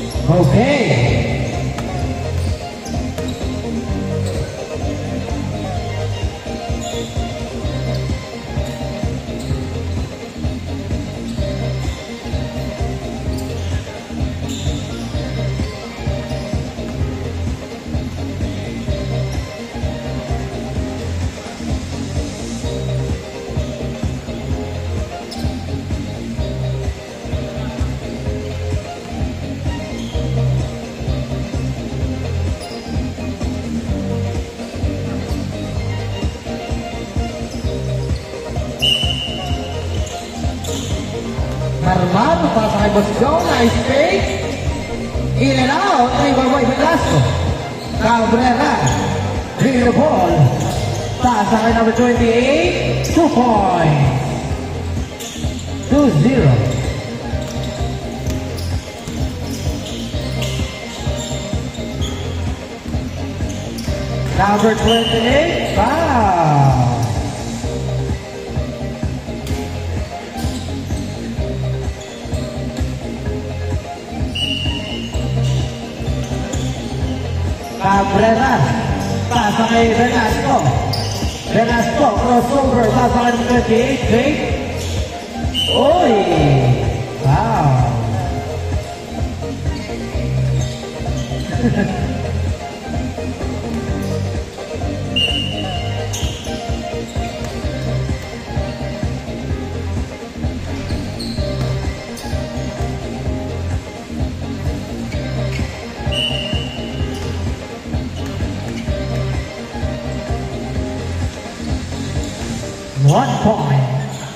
Okay. Marmar, pasa kay Boss Joe, nice fake. In and out, Riverboy Velasco. Cabrera, clear the ball. Pasa kay number 28, 2 points. 2-0. Number 28, foul. Cabrera, pasa kay Velasco. Velasco, crossover, pasa kay 28, fake. Uy! Wow! One point,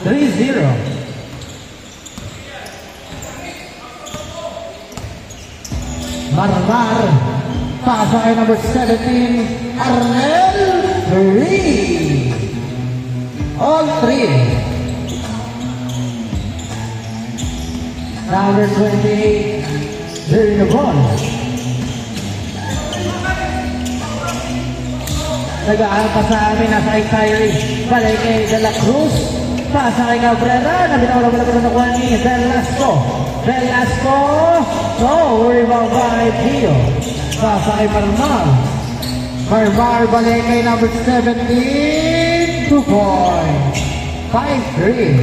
3-0. Marmar, pasa kay number 17, Arnel 3. All 3. Number 28, during the ball. Nag-aaral pa sa amin, nasa kay Kyrie, balik kay De La Cruz, pasa kay Cabrera, nabitaw na pala nakuha ni Velasco. Velasco, no, rebound by Pio. Pasa kay Marmar. Marmar, balik kay number 17, 2 points. 5-3.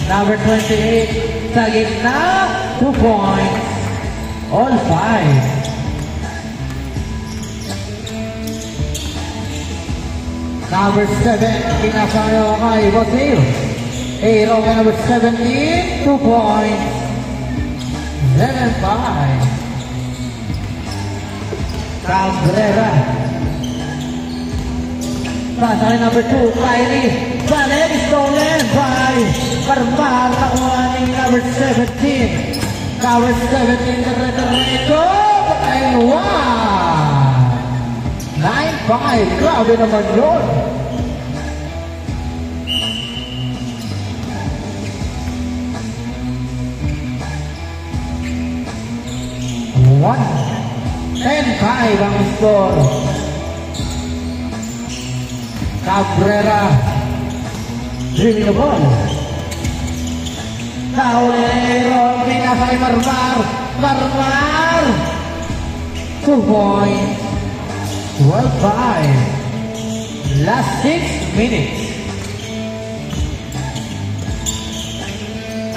Number 28, sa gitna, 2 points. All 5. Number 7, pinasayo kay Bosil. Aero kay number 17, 2 points. 7-5. Cabrera. Pasa kay number 2, Kyrie. Balik, stolen by Marmar. Nakuha ni number 17. Number 17, Reto. And 1. 9-5, grabe naman yun. One, 10-5 ang score. Cabrera, dribbling the ball. Taulero, pinasa kay Marmar. Marmar, 2 points. 12-5. Last 6 minutes.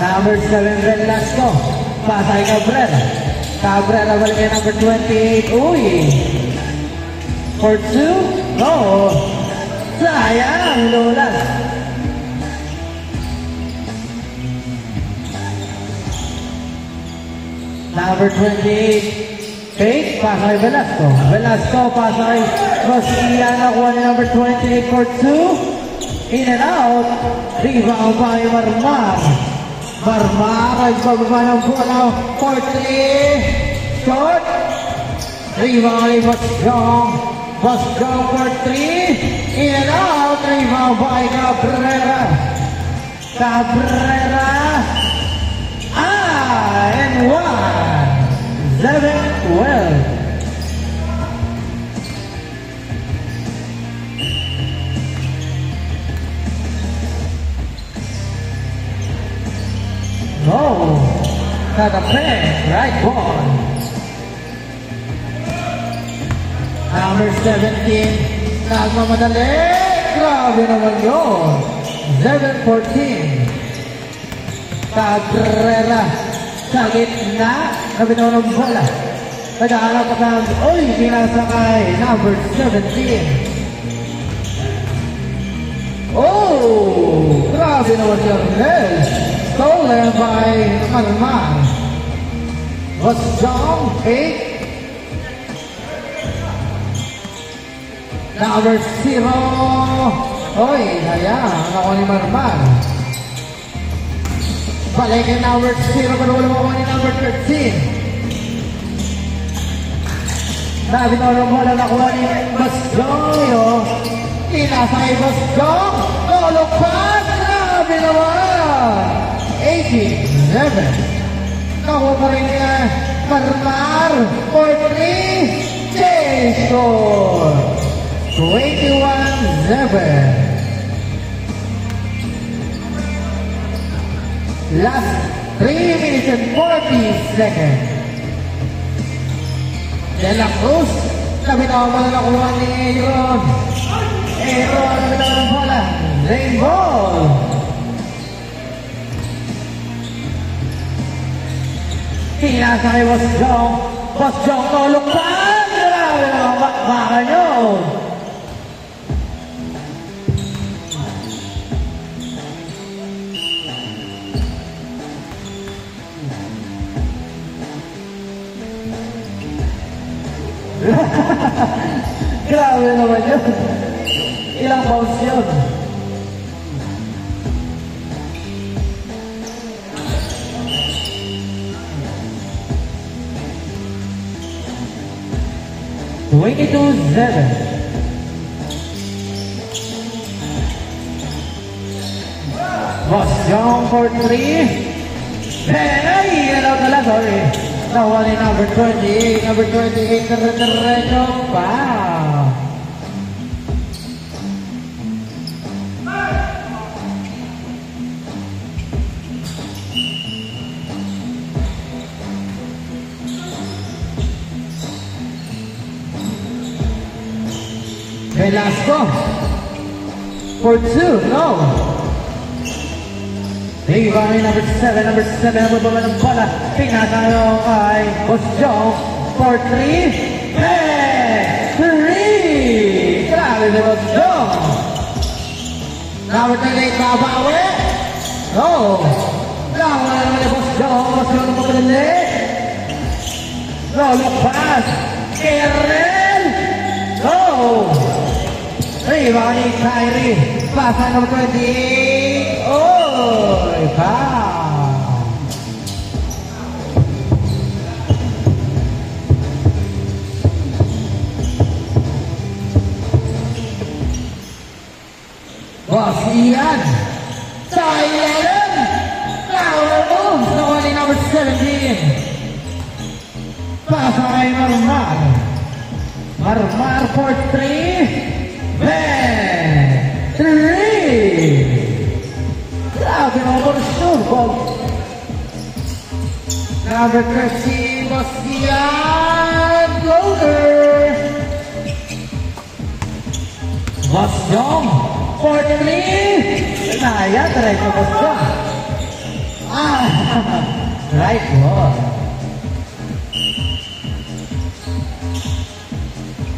Number 7, Velasco. Pasa kay Cabrera. Cabrera balik kay number 28. Uy! For 2. No. Sayang, lulas. Number 28. Fake, pasa kay Velasco. Velasco, pasa kay Rosilla. Nakuha ni number 28 for 2. In and out. Rebound by Marmar. Marmar ay pagbaba ng bola for 3. Short. Rebound by Bosjong. Bosjong for 3. In and out. Rebound by Cabrera. Cabrera. And 1. 7-12. No. to the pen, right ball. Number 17, nagmamadali. Grabe naman yun. 7-14. Cabrera sa gitna. Sabi naman ng bola. Nag-aalap pa sa, uy, pinasakay. Number 17. Oh, grabe naman yung Nel. Stolen by Malman. Was John 8. Number 0. Oy, ayan. Ako ni Marman. Balik kay number 0. Pero wala ako ni number 13. Sabi na wala mo nakuha ni Basjoy. Pinasa kay Basjoy. Lolopan. Grabe naman. 18-11. Nakuha pa rin niya. Marmar. 4-3. J-score. 21-7. Last 3 minutes and 40 seconds. De La Cruz. Nabitaw na nakuha ni Aaron. Aaron, nabitaw ng bola. Rainbow. Pinasa kay Boss Jong. Boss Jong, nolukpan. Grabe naman bakbakan yun. Grabe naman yun. Ilang bounce yun. Boss Jong for 3. Ay, ano pala, sorry. Nakuha ni number 28. Number 28, diretso pa. Velasco for 2, no. Rebound number 7, number 7, nababa ng bola. Pinatayo kay Boss Jong for 3. Hey! 3! Grabe si Boss Jong. Number 38, babawi. No. Nakuha naman ni Boss Jong. Boss Jong na magdali. No, look pass. Kerel. No. Rebound ni Kyrie. Pasa number 28. Oy, foul. Boss Ian. Silent. Power moves. Nakuha ni number 17. Pasa kay Marmar. Marmar for 3. Man, 3! Grabe mga porsyon, Bob. Number 13, Bastian Floater. Boss Jong, 43. Naya, diretso Boss Jong. Right ball.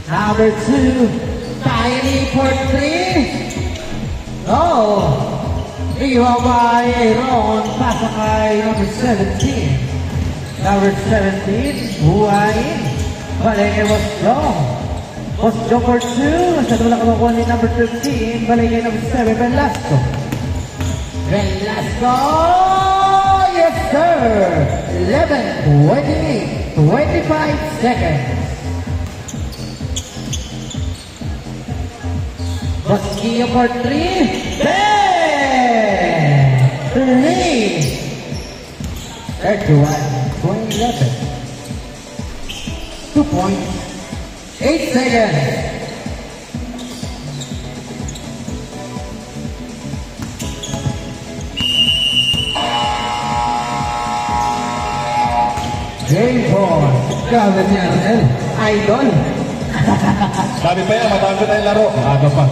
Number 2. Kyrie for 3. No. Iwa by Aaron. Pasa kay number 17. Number 17. Buhain. Balik kay Boss Jong. Boss Jong for 2. Sa tula kapakuha ni number 13. Balik kay number 7. Velasco. Velasco. Yes sir. 11, 28, 25 seconds. Bosquillo for 3. Bang! 3. 31.11. 2.8 seconds. Game boss. Grabe si Arnel. Idol. Sabi pa yan, matapos na yung laro. Aga pa.